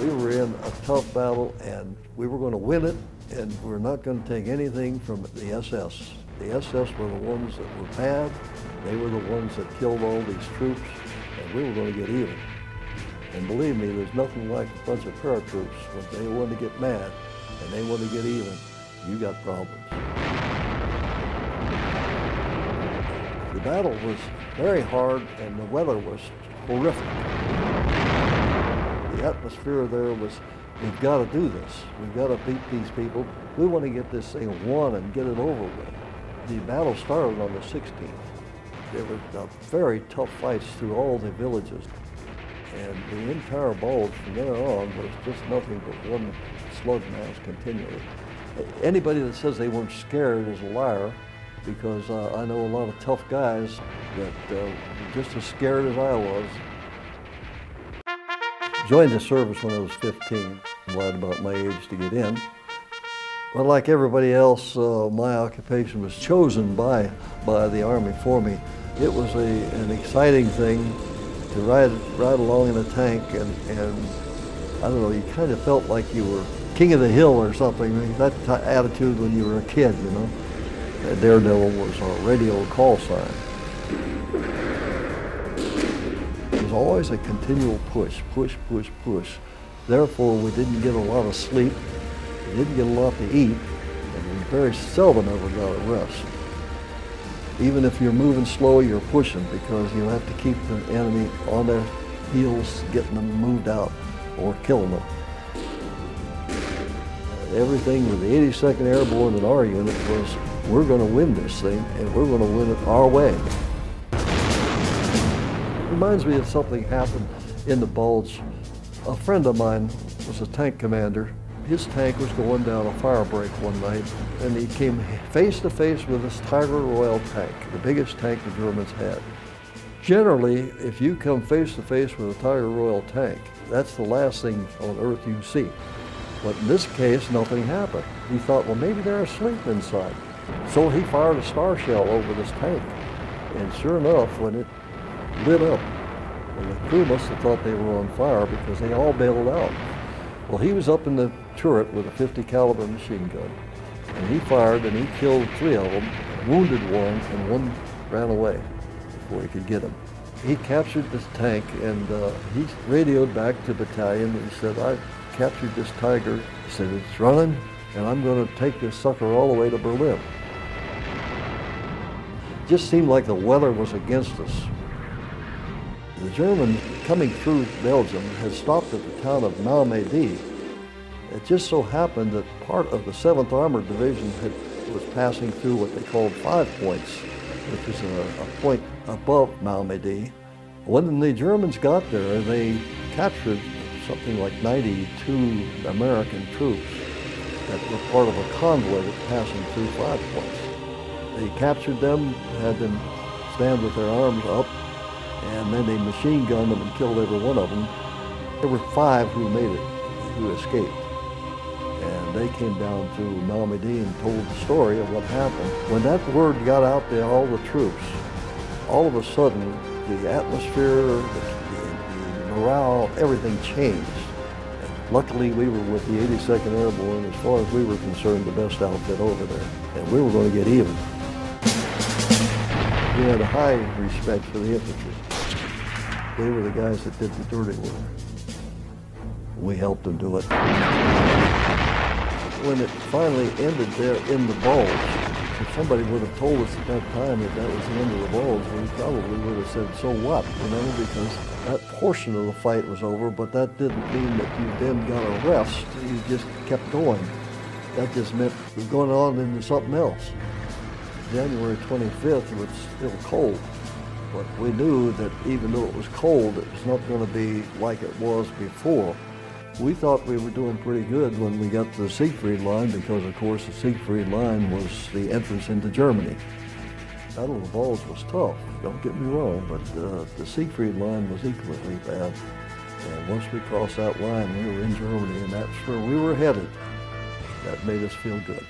We were in a tough battle, and we were going to win it, and we're not going to take anything from the SS. The SS were the ones that were bad. They were the ones that killed all these troops, and we were going to get even. And believe me, there's nothing like a bunch of paratroops. When they want to get mad and they want to get even, you got problems. The battle was very hard, and the weather was horrific. The atmosphere there was, we've got to do this. We've got to beat these people. We want to get this thing won and get it over with. The battle started on the 16th. There were very tough fights through all the villages. And the entire Bulge from there on was just nothing but one slug mass continually. Anybody that says they weren't scared is a liar, because I know a lot of tough guys that were just as scared as I was. Joined the service when I was 15, lied about my age to get in. But like everybody else, my occupation was chosen by the Army for me. It was an exciting thing to ride along in a tank, and I don't know, you kind of felt like you were king of the hill or something, that attitude when you were a kid, you know. Daredevil was our radio call sign. It was always a continual push, push, push, push. Therefore, we didn't get a lot of sleep, we didn't get a lot to eat, and we very seldom ever got a rest. Even if you're moving slow, you're pushing, because you have to keep the enemy on their heels, getting them moved out or killing them. Everything with the 82nd Airborne and our unit was, we're going to win this thing, and we're going to win it our way. It reminds me of something happened in the Bulge. A friend of mine was a tank commander. His tank was going down a fire break one night, and he came face to face with this Tiger Royal tank, the biggest tank the Germans had. Generally, if you come face to face with a Tiger Royal tank, that's the last thing on earth you see. But in this case, nothing happened. He thought, well, maybe they're asleep inside. So he fired a star shell over this tank. And sure enough, when it lit up, well, the crew must have thought they were on fire, because they all bailed out. Well, he was up in the turret with a .50 caliber machine gun, and he fired, and he killed 3 of them, wounded one, and one ran away before he could get him. He captured this tank, and he radioed back to battalion, and he said, I captured this Tiger. He said, it's running, and I'm going to take this sucker all the way to Berlin. It just seemed like the weather was against us. The Germans coming through Belgium had stopped at the town of Malmedy. It just so happened that part of the 7th Armored Division was passing through what they called 5 Points, which is a point above Malmedy. When the Germans got there, they captured something like 92 American troops that were part of a convoy that was passing through 5 Points. They captured them, had them stand with their arms up, and then they machine gunned them and killed every one of them. There were 5 who made it, who escaped. And they came down to Malmedy and told the story of what happened. When that word got out to all the troops, all of a sudden, the atmosphere, the morale, everything changed. And luckily, we were with the 82nd Airborne, as far as we were concerned, the best outfit over there. And we were going to get even. We had a high respect for the infantry. They were the guys that did the dirty work. We helped them do it. When it finally ended there in the Bulge, if somebody would have told us at that time that that was the end of the Bulge, we probably would have said, so what? You know, because that portion of the fight was over, but that didn't mean that you then got a rest. You just kept going. That just meant it was going on into something else. January 25th, it was still cold. But we knew that even though it was cold, it was not going to be like it was before. We thought we were doing pretty good when we got to the Siegfried Line, because of course the Siegfried Line was the entrance into Germany. Battle of the Bulge was tough, don't get me wrong, but the Siegfried Line was equally bad. And once we crossed that line, we were in Germany, and that's where we were headed. That made us feel good.